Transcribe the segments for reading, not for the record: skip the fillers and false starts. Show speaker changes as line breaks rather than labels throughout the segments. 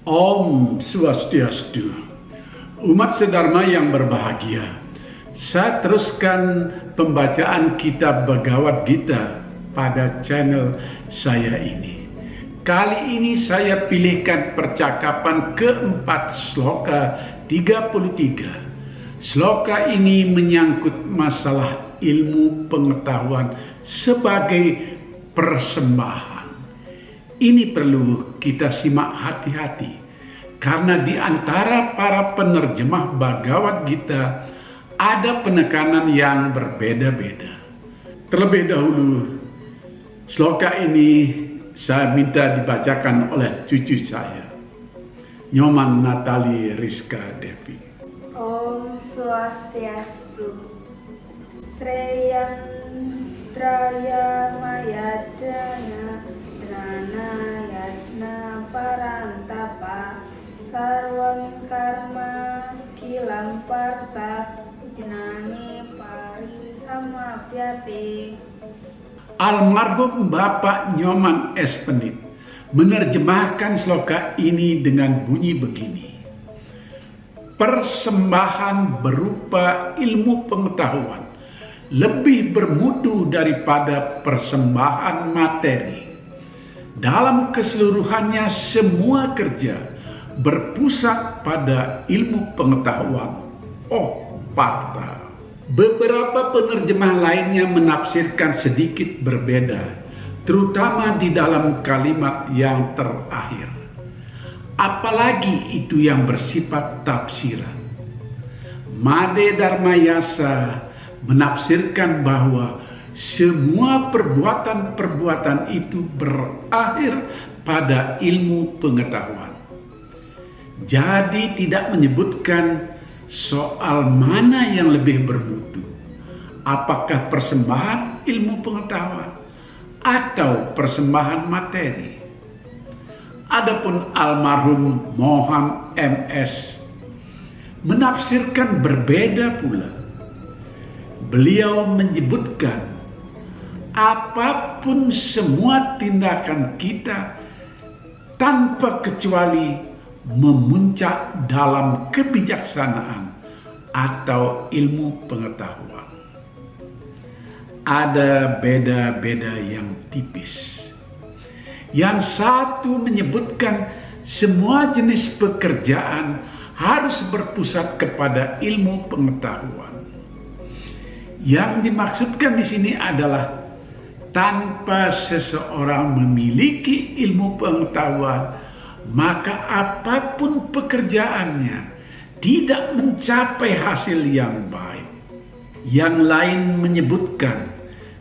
Om Swastiastu, umat sedharma yang berbahagia. Saya teruskan pembacaan kitab Bhagavad Gita pada channel saya ini. Kali ini saya pilihkan percakapan keempat sloka 33. Sloka ini menyangkut masalah ilmu pengetahuan sebagai persembahan. Ini perlu kita simak hati-hati, karena di antara para penerjemah Bhagavad Gita ada penekanan yang berbeda-beda. Terlebih dahulu, sloka ini saya minta dibacakan oleh cucu saya, Nyoman Natali Rizka Devi.
Om Swastiastu. Sreyang Traya Mayadana Drana Yadna Parantapa Sarvam Karma Kilam Parta Jenani Parisamapyate.
Almarhum Bapak Nyoman S. Pendit menerjemahkan sloka ini dengan bunyi begini. Persembahan berupa ilmu pengetahuan lebih bermutu daripada persembahan materi. Dalam keseluruhannya semua kerja berpusat pada ilmu pengetahuan. Oh, Parta. Beberapa penerjemah lainnya menafsirkan sedikit berbeda, terutama di dalam kalimat yang terakhir. Apalagi itu yang bersifat tafsiran. Made Dharmayasa menafsirkan bahwa semua perbuatan-perbuatan itu berakhir pada ilmu pengetahuan. Jadi tidak menyebutkan soal mana yang lebih bermutu, apakah persembahan ilmu pengetahuan atau persembahan materi. Adapun almarhum Moham MS menafsirkan berbeda pula. Beliau menyebutkan apapun semua tindakan kita tanpa kecuali memuncak dalam kebijaksanaan atau ilmu pengetahuan. Ada beda-beda yang tipis. Yang satu menyebutkan semua jenis pekerjaan harus berpusat kepada ilmu pengetahuan. Yang dimaksudkan di sini adalah tanpa seseorang memiliki ilmu pengetahuan, maka apapun pekerjaannya tidak mencapai hasil yang baik. Yang lain menyebutkan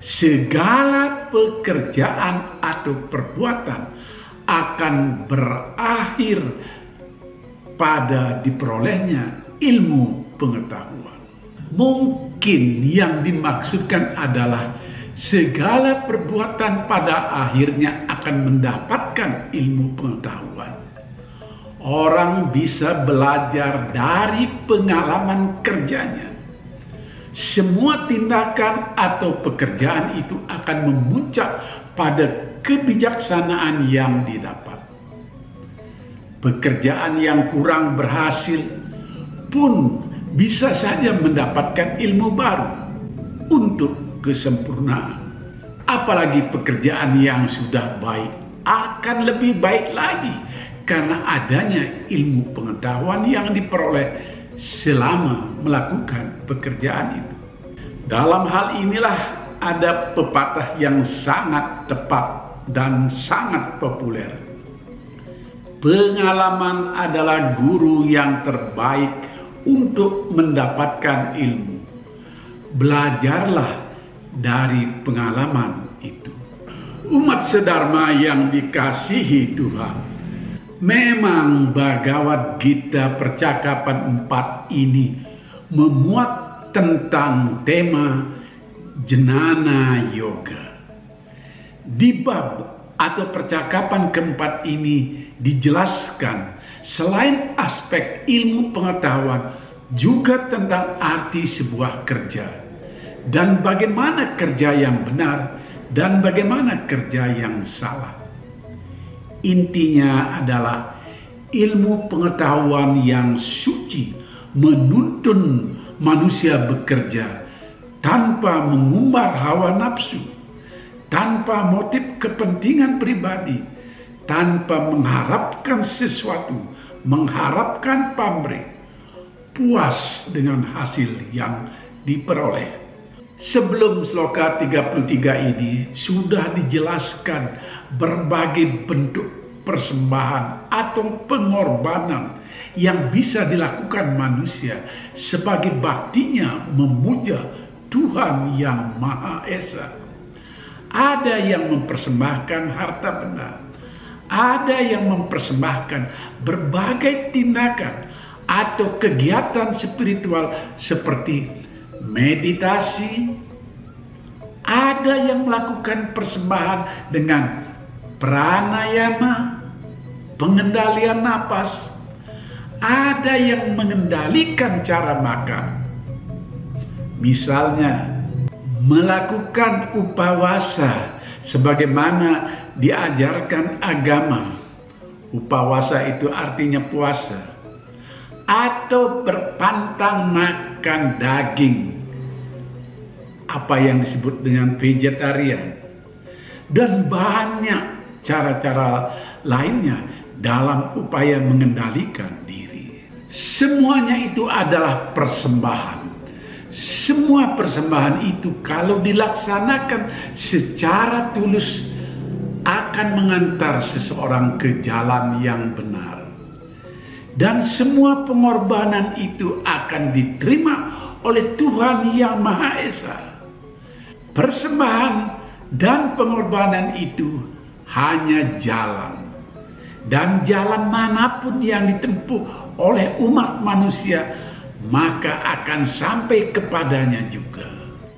segala pekerjaan atau perbuatan akan berakhir pada diperolehnya ilmu pengetahuan. Mungkin yang dimaksudkan adalah segala perbuatan pada akhirnya akan mendapatkan ilmu pengetahuan. Orang bisa belajar dari pengalaman kerjanya. Semua tindakan atau pekerjaan itu akan memuncak pada kebijaksanaan yang didapat. Pekerjaan yang kurang berhasil pun bisa saja mendapatkan ilmu baru untuk kesempurnaan. Apalagi pekerjaan yang sudah baik akan lebih baik lagi karena adanya ilmu pengetahuan yang diperoleh selama melakukan pekerjaan itu. Dalam hal inilah ada pepatah yang sangat tepat dan sangat populer. Pengalaman adalah guru yang terbaik untuk mendapatkan ilmu. Belajarlah dari pengalaman itu. Umat sedharma yang dikasihi Tuhan, memang Bhagavad Gita percakapan 4 ini memuat tentang tema Jnana Yoga. Di bab atau percakapan keempat ini dijelaskan selain aspek ilmu pengetahuan juga tentang arti sebuah kerja dan bagaimana kerja yang benar dan bagaimana kerja yang salah. Intinya adalah Ilmu pengetahuan yang suci menuntun manusia bekerja tanpa mengumbar hawa nafsu, tanpa motif kepentingan pribadi, tanpa mengharapkan sesuatu, mengharapkan pamrih, puas dengan hasil yang diperoleh. Sebelum sloka 33 ini sudah dijelaskan berbagai bentuk persembahan atau pengorbanan yang bisa dilakukan manusia sebagai baktinya memuja Tuhan yang Maha Esa. Ada yang mempersembahkan harta benda, ada yang mempersembahkan berbagai tindakan atau kegiatan spiritual seperti meditasi. Ada yang melakukan persembahan dengan pranayama, pengendalian napas. Ada yang mengendalikan cara makan. Misalnya, melakukan upawasa sebagaimana diajarkan agama. Upawasa itu artinya puasa. Atau berpantang makan daging, apa yang disebut dengan vegetarian, dan banyak cara-cara lainnya dalam upaya mengendalikan diri. Semuanya itu adalah persembahan. Semua persembahan itu kalau dilaksanakan secara tulus akan mengantar seseorang ke jalan yang benar. Dan semua pengorbanan itu akan diterima oleh Tuhan yang Maha Esa. Persembahan dan pengorbanan itu hanya jalan. Dan jalan manapun yang ditempuh oleh umat manusia, maka akan sampai kepadanya juga.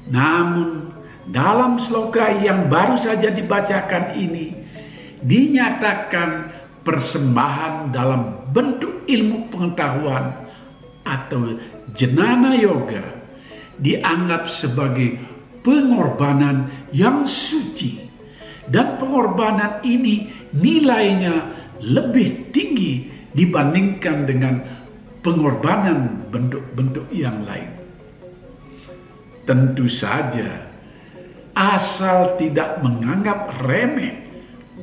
Namun, dalam sloka yang baru saja dibacakan ini, dinyatakan persembahan dalam bentuk ilmu pengetahuan atau jnana yoga dianggap sebagai pengorbanan yang suci, dan pengorbanan ini nilainya lebih tinggi dibandingkan dengan pengorbanan bentuk-bentuk yang lain. Tentu saja, asal tidak menganggap remeh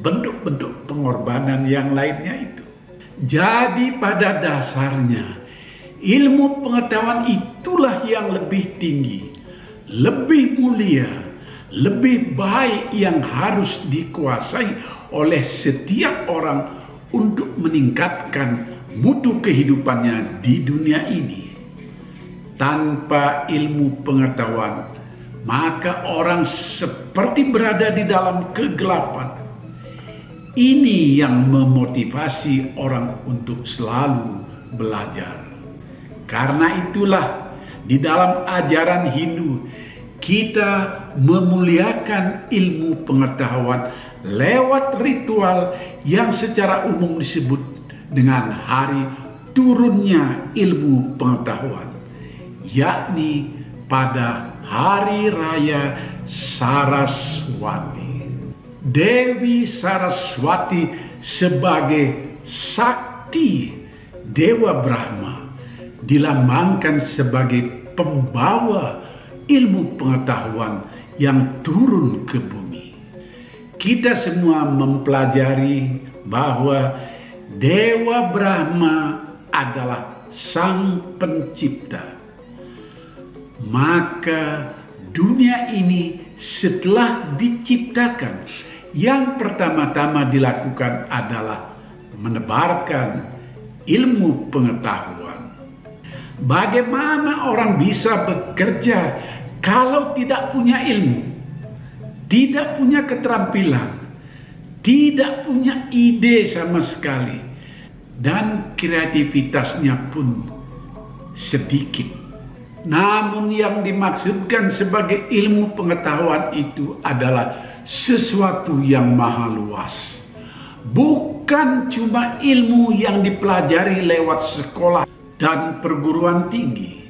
bentuk-bentuk pengorbanan yang lainnya itu. Jadi pada dasarnya, ilmu pengetahuan itulah yang lebih tinggi, lebih mulia, lebih baik yang harus dikuasai oleh setiap orang untuk meningkatkan mutu kehidupannya di dunia ini. Tanpa ilmu pengetahuan, maka orang seperti berada di dalam kegelapan. Ini yang memotivasi orang untuk selalu belajar. Karena itulah di dalam ajaran Hindu kita memuliakan ilmu pengetahuan lewat ritual yang secara umum disebut dengan hari turunnya ilmu pengetahuan, yakni pada hari raya Saraswati. Dewi Saraswati sebagai sakti Dewa Brahma dilambangkan sebagai pembawa ilmu pengetahuan yang turun ke bumi. Kita semua mempelajari bahwa Dewa Brahma adalah sang pencipta. Maka dunia ini setelah diciptakan, yang pertama-tama dilakukan adalah menebarkan ilmu pengetahuan. Bagaimana orang bisa bekerja kalau tidak punya ilmu, tidak punya keterampilan, tidak punya ide sama sekali, dan kreativitasnya pun sedikit. Namun yang dimaksudkan sebagai ilmu pengetahuan itu adalah sesuatu yang maha luas. Bukan cuma ilmu yang dipelajari lewat sekolah dan perguruan tinggi,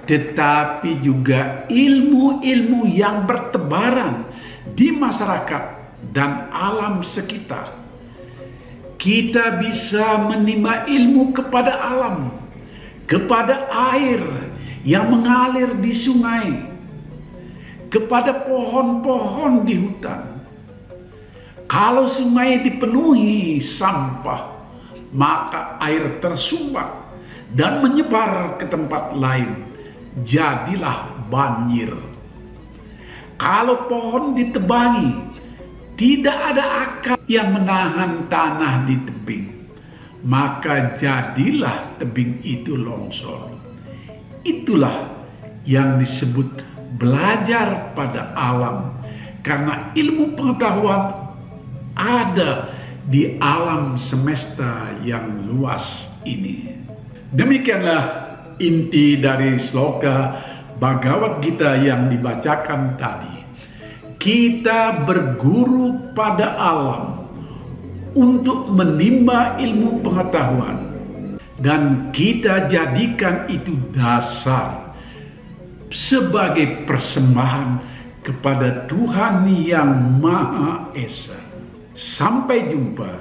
tetapi juga ilmu-ilmu yang bertebaran di masyarakat dan alam sekitar. kita bisa menimba ilmu kepada alam, kepada air yang mengalir di sungai, kepada pohon-pohon di hutan. Kalau sungai dipenuhi sampah, maka air tersumbat dan menyebar ke tempat lain, jadilah banjir. Kalau pohon ditebangi, tidak ada akar yang menahan tanah di tebing, maka jadilah tebing itu longsor. Itulah yang disebut belajar pada alam, karena ilmu pengetahuan ada di alam semesta yang luas ini. Demikianlah inti dari sloka Bhagavad Gita yang dibacakan tadi. Kita berguru pada alam untuk menimba ilmu pengetahuan, dan kita jadikan itu dasar sebagai persembahan kepada Tuhan yang Maha Esa. Sampai jumpa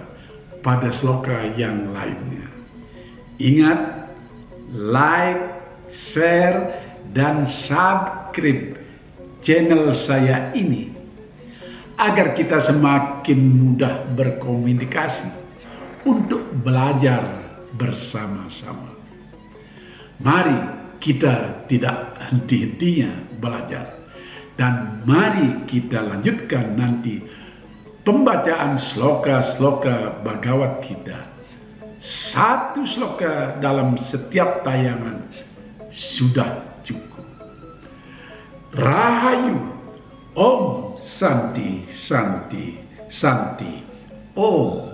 pada sloka yang lainnya. Ingat, like, share, dan subscribe channel saya ini agar kita semakin mudah berkomunikasi untuk belajar bersama-sama. Mari kita tidak henti-hentinya belajar, dan mari kita lanjutkan nanti pembacaan sloka-sloka Bhagavad Gita. Satu sloka dalam setiap tayangan sudah cukup. Rahayu. Om Santi Santi Santi. Om.